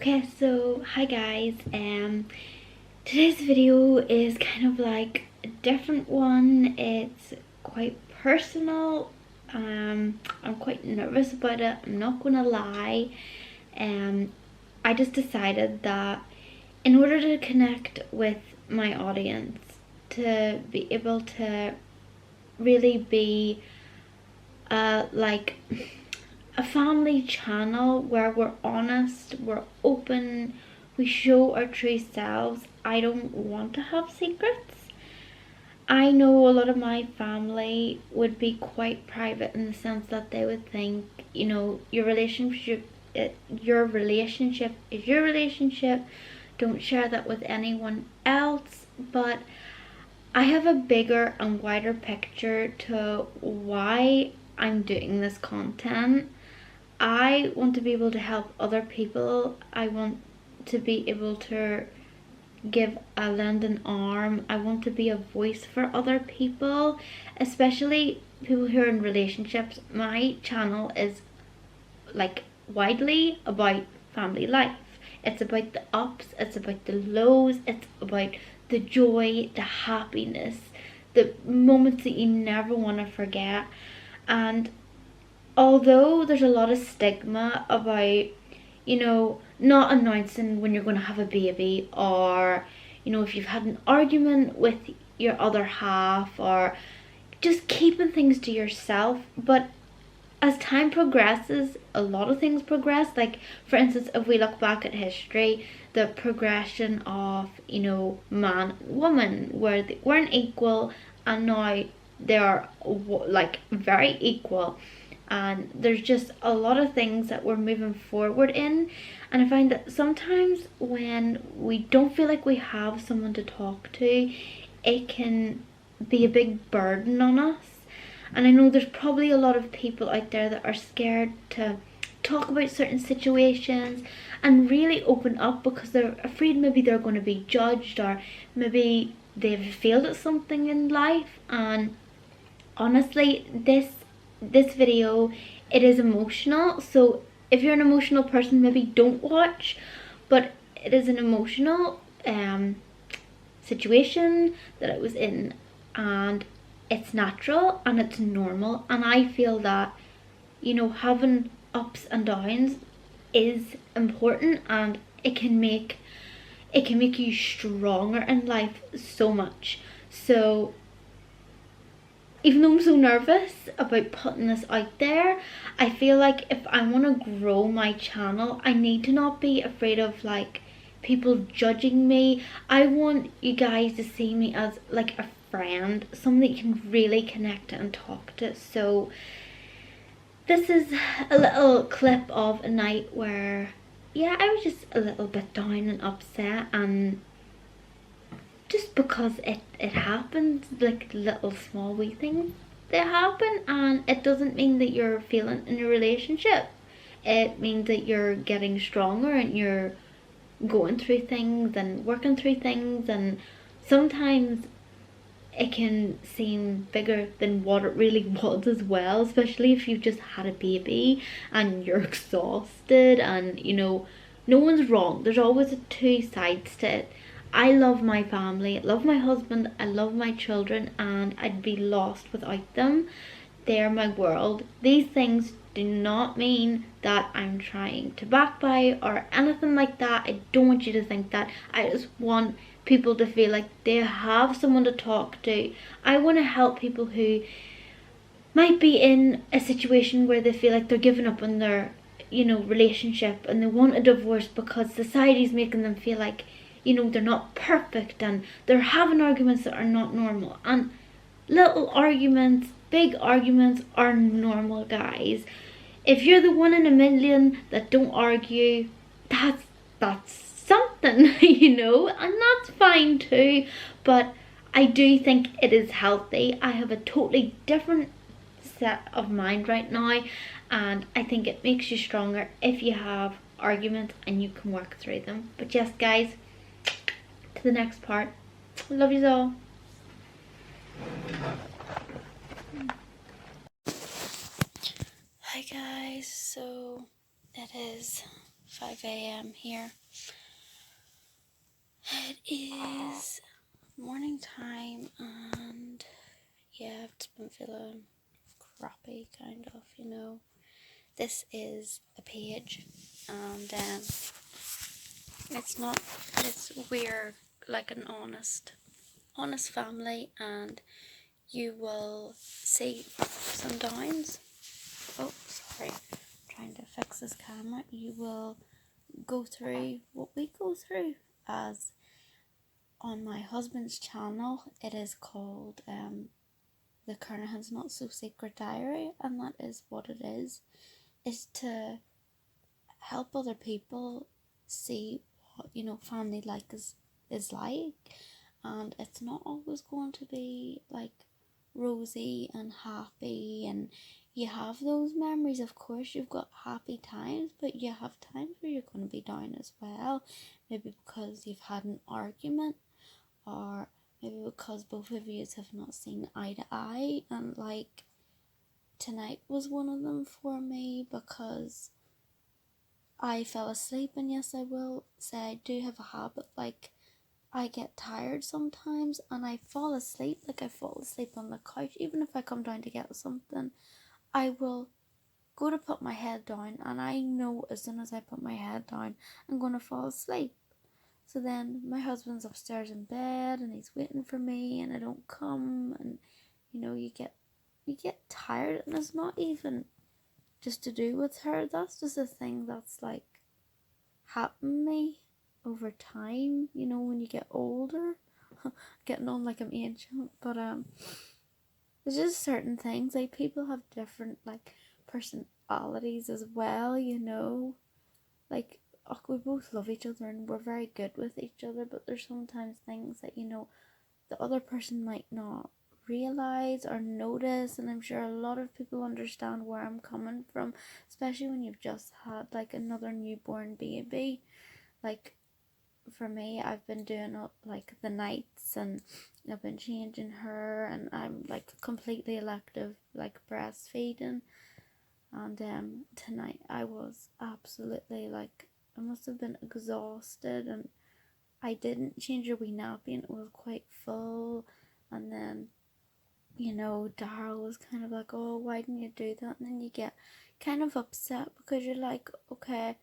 Okay, so hi guys. Today's video is kind of like a different one. It's quite personal. I'm quite nervous about it. I'm not gonna lie. Um, I just decided that in order to connect with my audience, to be able to really be like a family channel where we're honest, we're open, we show our true selves. I don't want to have secrets. I know a lot of my family would be quite private in the sense that they would think, your relationship, your relationship is your relationship. Don't share that with anyone else. But I have a bigger and wider picture to why I'm doing this content. I want to be able to help other people. I want to be able to give a lend an arm. I want to be a voice for other people, especially people who are in relationships. My channel is like widely about family life. It's about the ups, it's about the lows, it's about the joy, the happiness, the moments that you never want to forget. And although there's a lot of stigma about, not announcing when you're going to have a baby, or, if you've had an argument with your other half, or just keeping things to yourself. But as time progresses, a lot of things progress. Like, for instance, if we look back at history, the progression of, man and woman, where they weren't equal, and now they are like very equal. And there's just a lot of things that we're moving forward in. And I find that sometimes when we don't feel like we have someone to talk to, it can be a big burden on us. And I know there's probably a lot of people out there that are scared to talk about certain situations and really open up because they're afraid maybe they're going to be judged, or maybe they've failed at something in life. And honestly, this video, it is emotional. So if you're an emotional person, maybe don't watch. But it is an emotional situation that I was in, and it's natural and it's normal. And I feel that, having ups and downs is important, and it can make you stronger in life so much. So even though I'm so nervous about putting this out there, I feel like if I want to grow my channel, I need to not be afraid of like people judging me. I want you guys to see me as like a friend, someone that you can really connect to and talk to. So this is a little clip of a night where, yeah, I was just a little bit down and upset, and just because it happens, like little small wee things that happen. And it doesn't mean that you're failing in a relationship. It means that you're getting stronger and you're going through things and working through things. And sometimes it can seem bigger than what it really was as well, especially if you've just had a baby and you're exhausted. And no one's wrong, there's always two sides to it. I love my family, I love my husband, I love my children, and I'd be lost without them. They're my world. These things do not mean that I'm trying to backbite or anything like that. I don't want you to think that. I just want people to feel like they have someone to talk to. I want to help people who might be in a situation where they feel like they're giving up on their, relationship, and they want a divorce because society's making them feel like, they're not perfect, and they're having arguments that are not normal. And little arguments, big arguments are normal, guys. If you're the one in a million that don't argue, that's something, and that's fine too. But I do think it is healthy. I have a totally different set of mind right now, and I think it makes you stronger if you have arguments and you can work through them. But yes, guys, to the next part. Love you all. Hi guys, so it is 5 a.m. here. It is morning time, and yeah, I've just been feeling crappy, kind of, you know. This is a page, and we're like an honest family, and you will see some downs. Oh, sorry, I'm trying to fix this camera. You will go through what we go through, as on my husband's channel. It is called the Kernahan's Not So Secret Diary, and that is what it is to help other people see what, you know, family like is like. And it's not always going to be like rosy and happy, and you have those memories. Of course you've got happy times, but you have times where you're going to be down as well, maybe because you've had an argument, or maybe because both of you have not seen eye to eye. And like tonight was one of them for me, because I fell asleep, and yes, I will say I do have a habit, like I get tired sometimes and I fall asleep. Like I fall asleep on the couch. Even if I come down to get something, I will go to put my head down, and I know as soon as I put my head down, I'm going to fall asleep. So then my husband's upstairs in bed and he's waiting for me, and I don't come, and you know, you get tired, and it's not even just to do with her. That's just a thing that's like happened to me over time, you know, when you get older. Getting on like I'm ancient, but there's just certain things, like people have different like personalities as well, you know. Like, oh, we both love each other and we're very good with each other, but there's sometimes things that, you know, the other person might not realize or notice. And I'm sure a lot of people understand where I'm coming from, especially when you've just had like another newborn baby. Like for me, I've been doing like the nights, and I've been changing her, and I'm like completely elective like breastfeeding. And tonight I was absolutely like, I must have been exhausted, and I didn't change her wee nappy, and it was quite full. And then, you know, Daryl was kind of like, oh, why didn't you do that? And then you get kind of upset, because you're like, okay,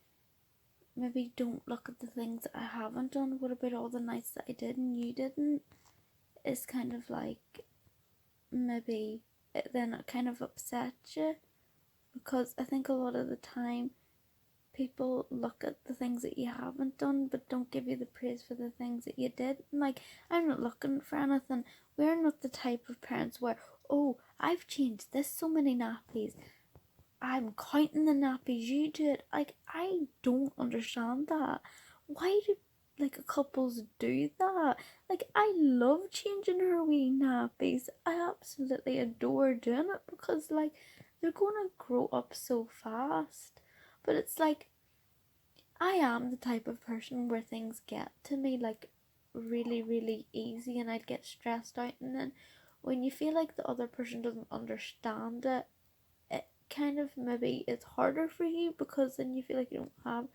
maybe don't look at the things that I haven't done. What about all the nights that I did and you didn't? It's kind of like, maybe then it kind of upsets you, because I think a lot of the time people look at the things that you haven't done but don't give you the praise for the things that you did. And like, I'm not looking for anything. We're not the type of parents where, oh, I've changed this so many nappies, I'm counting the nappies, you do it. Like, I don't understand that. Why do like couples do that? Like, I love changing her wee nappies. I absolutely adore doing it, because like they're gonna grow up so fast. But it's like, I am the type of person where things get to me like really, really easy, and I'd get stressed out, and then when you feel like the other person doesn't understand it, it kind of maybe it's harder for you, because then you feel like you don't have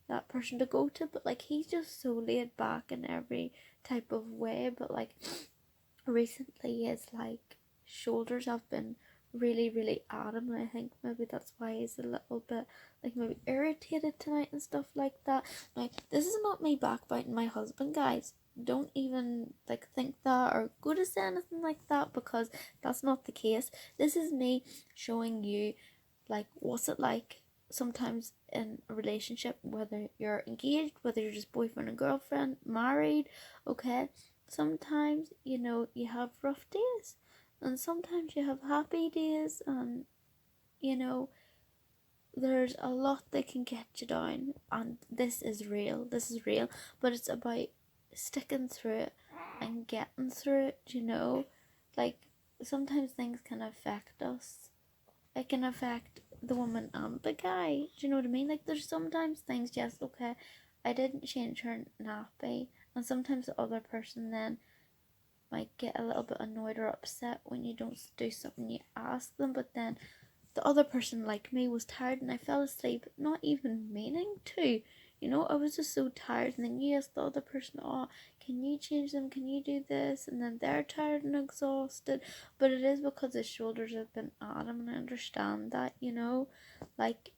that person to go to. But like, he's just so laid back in every type of way. But like recently his like shoulders have been really, really at him, and I think maybe that's why he's a little bit like maybe irritated tonight and stuff like that. Now, this is not me backbiting my husband, guys. Don't even like think that or go to say anything like that, because that's not the case. This is me showing you like what's it like sometimes in a relationship, whether you're engaged, whether you're just boyfriend and girlfriend, married. Okay, sometimes, you know, you have rough days, and sometimes you have happy days, and you know, there's a lot that can get you down, and this is real, but it's about sticking through it and getting through it, you know. Like, sometimes things can affect us, it can affect the woman and the guy, do you know what I mean? Like, there's sometimes things, yes, okay, I didn't change her nappy, and sometimes the other person then might get a little bit annoyed or upset when you don't do something you ask them. But then the other person like me was tired and I fell asleep, not even meaning to. You know, I was just so tired, and then you ask the other person, oh, can you change them? Can you do this? And then they're tired and exhausted. But it is because the shoulders have been at them, and I understand that, you know. Like,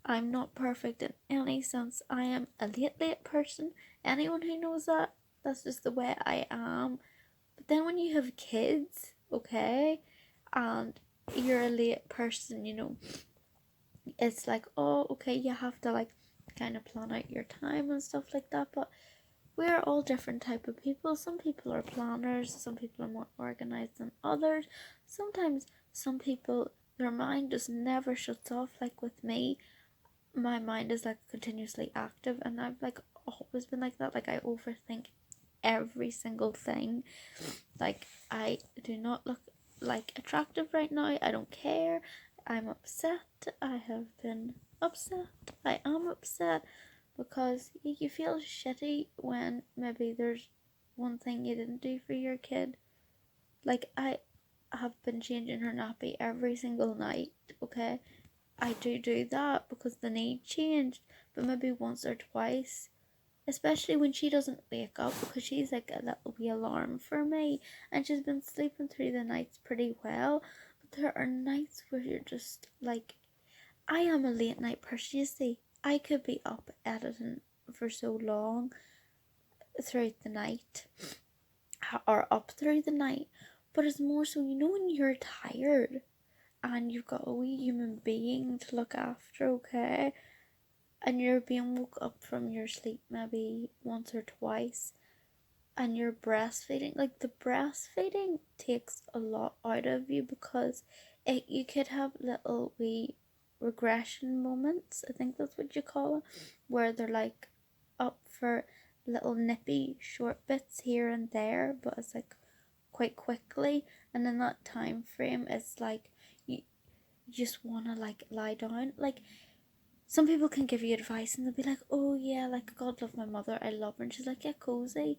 I'm not perfect in any sense. I am a late person. Anyone who knows that, that's just the way I am. But then when you have kids, okay, and you're a late person, you know, it's like, oh, okay, you have to like kind of plan out your time and stuff like that. But we're all different type of people. Some people are planners, some people are more organized than others. Sometimes some people, their mind just never shuts off. Like with me, my mind is like continuously active, and I've like always been like that. Like I overthink every single thing. Like I do not look like attractive right now. I don't care. I'm upset. I have been upset. I am upset because you feel shitty when maybe there's one thing you didn't do for your kid. Like I have been changing her nappy every single night, okay? I do that because the need changed, but maybe once or twice, especially when she doesn't wake up, because she's like a little wee alarm for me, and she's been sleeping through the nights pretty well. But there are nights where you're just like, I am a late night person, you see. I could be up editing for so long throughout the night, or up through the night, but it's more so, you know, when you're tired and you've got a wee human being to look after, okay, and you're being woke up from your sleep maybe once or twice, and you're breastfeeding, like the breastfeeding takes a lot out of you, because you could have little wee regression moments, I think that's what you call it, where they're like up for little nippy short bits here and there, but it's like quite quickly, and in that time frame it's like you just want to like lie down. Like some people can give you advice and they'll be like, oh yeah, like God love my mother, I love her, and she's like, get cozy.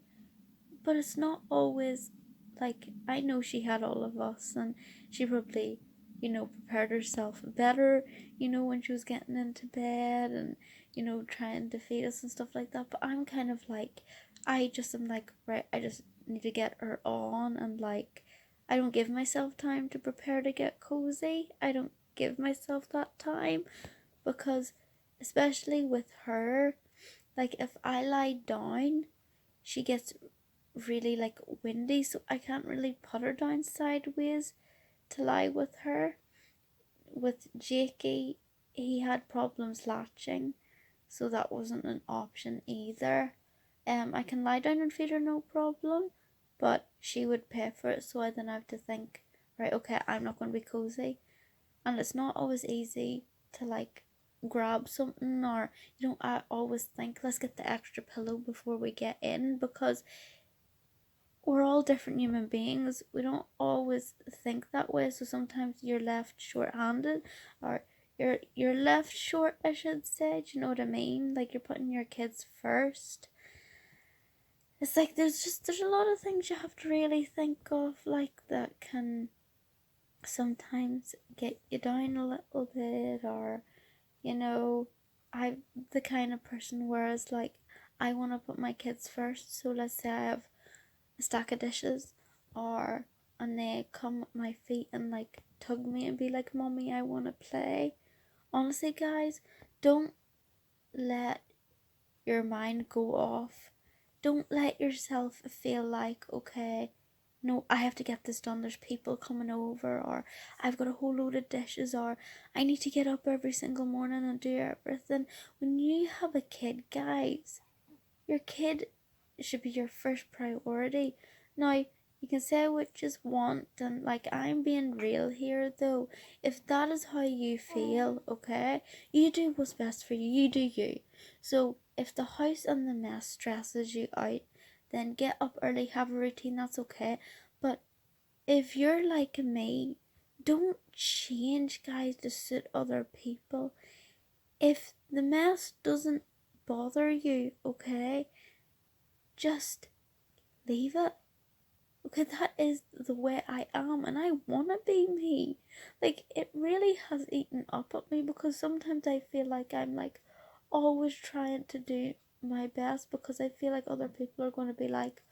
But it's not always like, I know she had all of us, and she probably, you know, prepared herself better, you know, when she was getting into bed and, you know, trying to feed us and stuff like that. But I'm kind of like, I just am like, right, I just need to get her on, and like, I don't give myself time to prepare to get cozy. I don't give myself that time, because especially with her, like if I lie down, she gets really like windy, so I can't really put her down sideways to lie with her. With Jakey, he had problems latching, so that wasn't an option either. I can lie down and feed her no problem, but she would pay for it, so I then have to think, right, okay, I'm not going to be cozy. And it's not always easy to like grab something, or you know, I always think let's get the extra pillow before we get in, because we're all different human beings. We don't always think that way, so sometimes you're left short-handed, or you're left short, I should say. Do you know what I mean? Like you're putting your kids first. It's like there's a lot of things you have to really think of, like that can sometimes get you down a little bit, or you know, I'm the kind of person where it's like I want to put my kids first. So let's say I have a stack of dishes, or and they come at my feet and like tug me and be like, mommy, I want to play. Honestly guys, don't let your mind go off. Don't let yourself feel like, okay, no, I have to get this done, there's people coming over, or I've got a whole load of dishes, or I need to get up every single morning and do everything. When you have a kid, guys, your kid should be your first priority. Now, you can say what you want, and like, I'm being real here though. If that is how you feel, okay, you do what's best for you. You do you. So if the house and the mess stresses you out, then get up early, have a routine, that's okay. But if you're like me, don't change, guys, to suit other people. If the mess doesn't bother you, okay, just leave it. Okay, that is the way I am, and I want to be me. Like, it really has eaten up at me, because sometimes I feel like I'm like always trying to do my best, because I feel like other people are going to be like,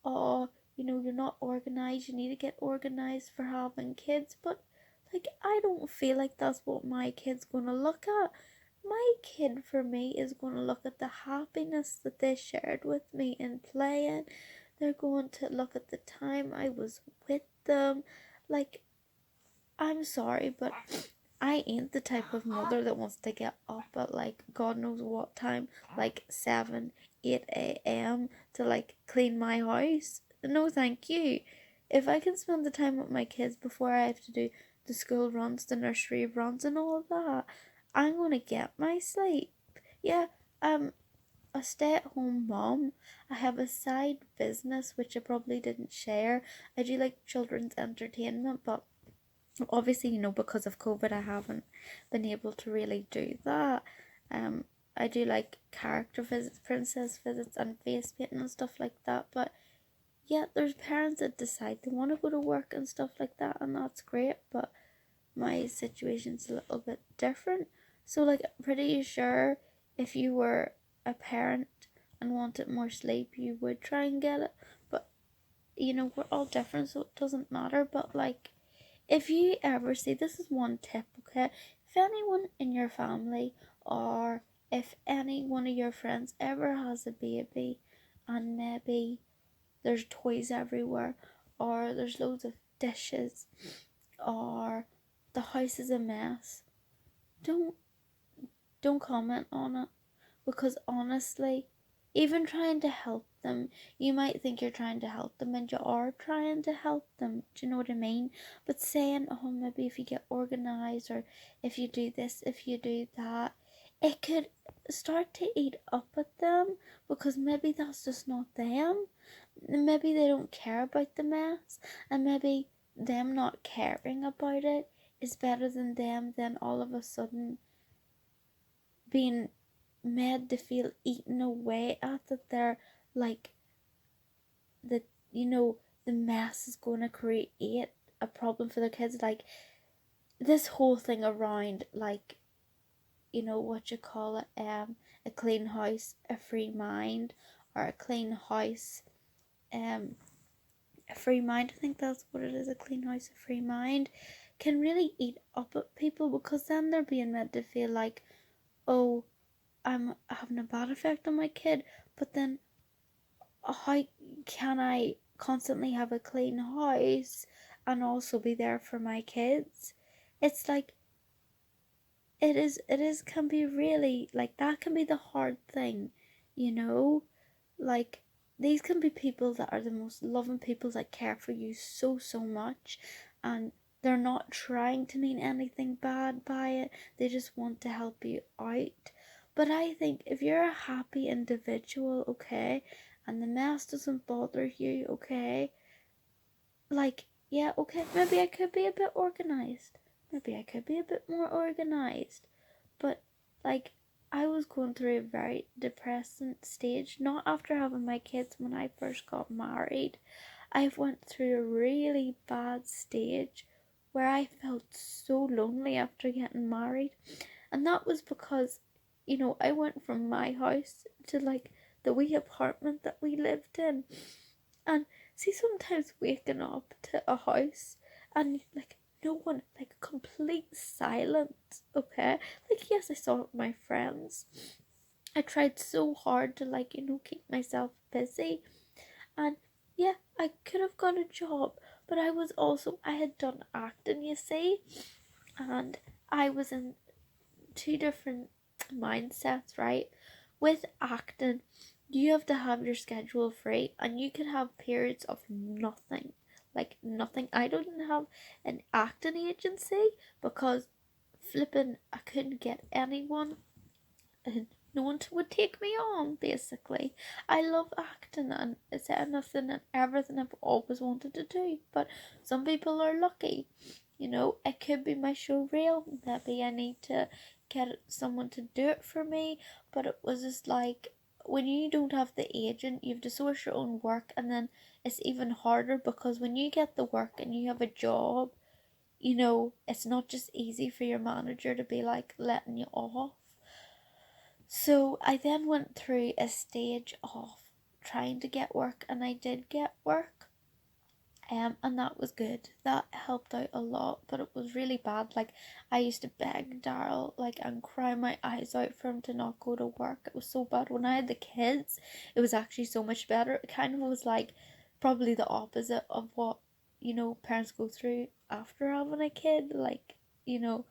oh, you're not organized, you need to get organized for having kids. But like, I don't feel like that's what my kid's going to look at. My kid, for me, is going to look at the happiness that they shared with me in playing. They're going to look at the time I was with them. Like, I'm sorry, but I ain't the type of mother that wants to get up at like God knows what time, like 7, 8 a.m. to like clean my house. No, thank you. If I can spend the time with my kids before I have to do the school runs, the nursery runs, and all of that, I'm gonna get my sleep. Yeah, a stay-at-home mom. I have a side business which I probably didn't share. I do like children's entertainment, but obviously, because of COVID, I haven't been able to really do that. Um, I do like character visits, princess visits, and face painting and stuff like that. But yeah, there's parents that decide they want to go to work and stuff like that, and that's great. But my situation's a little bit different. So, like, I'm pretty sure if you were a parent and wanted more sleep, you would try and get it. But we're all different, so it doesn't matter. But like, if you ever see, this is one tip, okay? If anyone in your family, or if any one of your friends ever has a baby, and maybe there's toys everywhere, or there's loads of dishes, or the house is a mess, don't comment on it, because honestly, even trying to help them, you might think you're trying to help them, and you are trying to help them. Do you know what I mean? But saying, oh, maybe if you get organized, or if you do this, if you do that, it could start to eat up at them, because maybe that's just not them. Maybe they don't care about the mess, and maybe them not caring about it is better than them then all of a sudden being made to feel eaten away at, that they're like, that the mess is going to create a problem for their kids. Like, this whole thing around, like, what you call it, a clean house, a free mind, or a clean house, a free mind, I think that's what it is, a clean house, a free mind, can really eat up at people, because then they're being made to feel like, oh, I'm having a bad effect on my kid. But then, how can I constantly have a clean house and also be there for my kids? It's like, it is can be really, like, that can be the hard thing, you know? Like, these can be people that are the most loving people, that care for you so, so much, and they're not trying to mean anything bad by it. They just want to help you out. But I think if you're a happy individual, okay, and the mess doesn't bother you, okay, like, yeah, okay, maybe I could be a bit organized. Maybe I could be a bit more organized. But, like, I was going through a very depressing stage, not after having my kids when I first got married. I went through a really bad stage where I felt so lonely after getting married. And that was because, I went from my house to like the wee apartment that we lived in. And see, sometimes waking up to a house and like no one, like complete silence, okay? Like, yes, I saw my friends. I tried so hard to like, keep myself busy. And yeah, I could have got a job, but I had done acting, you see, and I was in two different mindsets, right? With acting, you have to have your schedule free, and you can have periods of nothing. Like, nothing. I didn't have an acting agency because flipping, I couldn't get anyone, and no one would take me on, basically. I love acting, and it's anything and everything I've always wanted to do, but some people are lucky. It could be my show reel. Maybe I need to get someone to do it for me, but it was just like, when you don't have the agent, you have to source your own work, and then it's even harder because when you get the work and you have a job, you know, it's not just easy for your manager to be like letting you off. So I then went through a stage of trying to get work, and I did get work. And that was good. That helped out a lot, but it was really bad. Like, I used to beg Daryl, like, and cry my eyes out for him to not go to work. It was so bad. When I had the kids, it was actually so much better. It kind of was like probably the opposite of what, you know, parents go through after having a kid. Like, you know,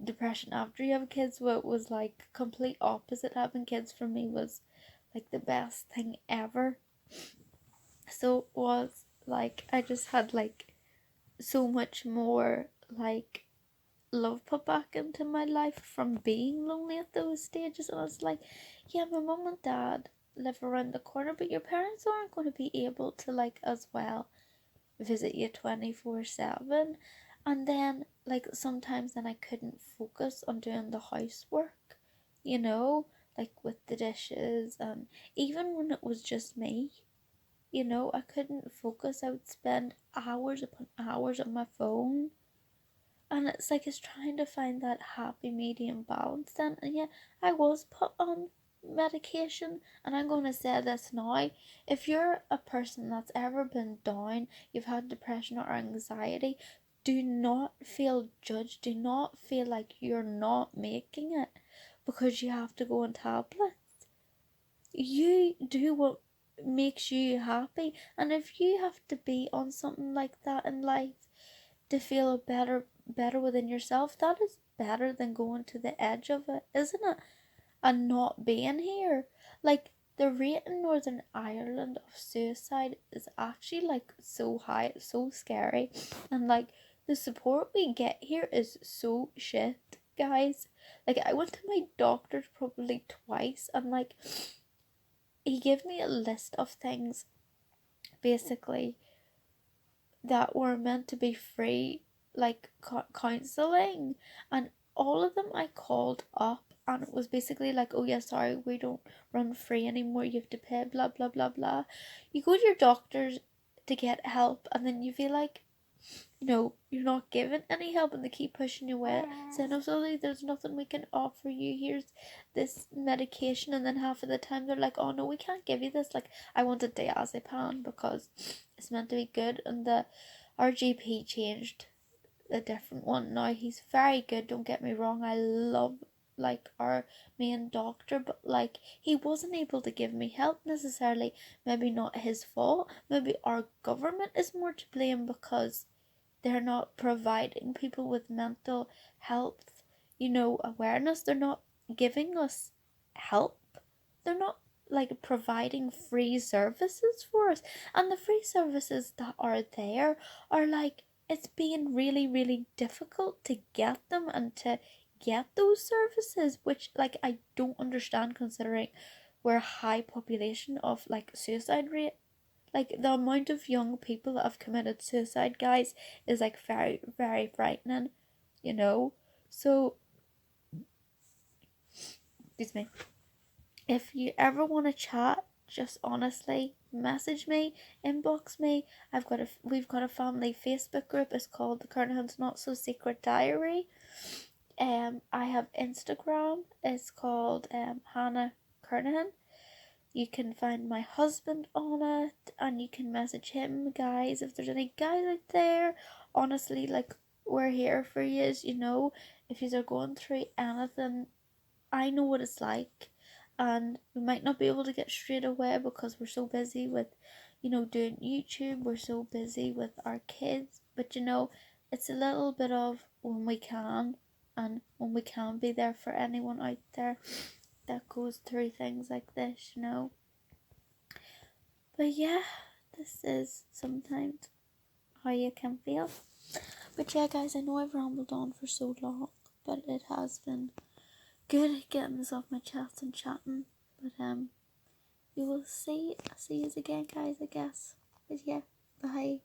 depression after you have kids. What it was like complete opposite. Having kids for me was like the best thing ever. So it was like I just had like so much more like love put back into my life from being lonely at those stages. And I was like, yeah, my mum and dad live around the corner, but your parents aren't going to be able to like as well visit you 24/7. And then like sometimes then I couldn't focus on doing the housework, you know, like with the dishes, and even when it was just me, you know, I couldn't focus. I would spend hours upon hours on my phone. And it's like it's trying to find that happy medium balance then. And yeah, I was put on medication, and I'm going to say this now. If you're a person that's ever been down, you've had depression or anxiety, do not feel judged. Do not feel like you're not making it because you have to go on tablets. You do what makes you happy, and if you have to be on something like that in life to feel better within yourself, that is better than going to the edge of it, isn't it? And not being here. Like, the rate in Northern Ireland of suicide is actually like so high, it's so scary. And like the support we get here is so shit, guys. Like, I went to my doctor probably twice, and like he gave me a list of things basically that were meant to be free, like counseling, and all of them I called up, and it was basically like, oh yeah, sorry, we don't run free anymore, you have to pay, blah blah blah blah. You go to your doctors to get help, and then you feel like, you know, you're not given any help, and they keep pushing you away, saying, oh sorry, there's nothing we can offer you, here's this medication. And then half of the time they're like, oh no, we can't give you this. Like, I wanted diazepam because it's meant to be good, and the our GP changed a different one now. He's very good, don't get me wrong, I love like our main doctor, but like he wasn't able to give me help necessarily. Maybe not his fault, maybe our government is more to blame because they're not providing people with mental health, you know, awareness. They're not giving us help. They're not like providing free services for us. And the free services that are there are like, it's being really, really difficult to get them and to get those services, which like I don't understand considering we're a high population of like suicide rate. Like, the amount of young people that have committed suicide, guys, is like very, very frightening, you know? So, excuse me. If you ever want to chat, just honestly message me, inbox me. We've got a family Facebook group. It's called the Kernahan's Not So Secret Diary. I have Instagram. It's called Hannah Kernahan. You can find my husband on it, and you can message him, guys. If there's any guys out there, honestly, like, we're here for you, you know. If you are going through anything, I know what it's like, and we might not be able to get straight away because we're so busy with, you know, doing YouTube. We're so busy with our kids, but you know, it's a little bit of when we can, and when we can be there for anyone out there that goes through things like this, you know. But yeah, this is sometimes how you can feel. But yeah, guys, I know I've rambled on for so long, but it has been good getting this off my chest and chatting. But we will see you again, guys, I guess. But yeah, bye.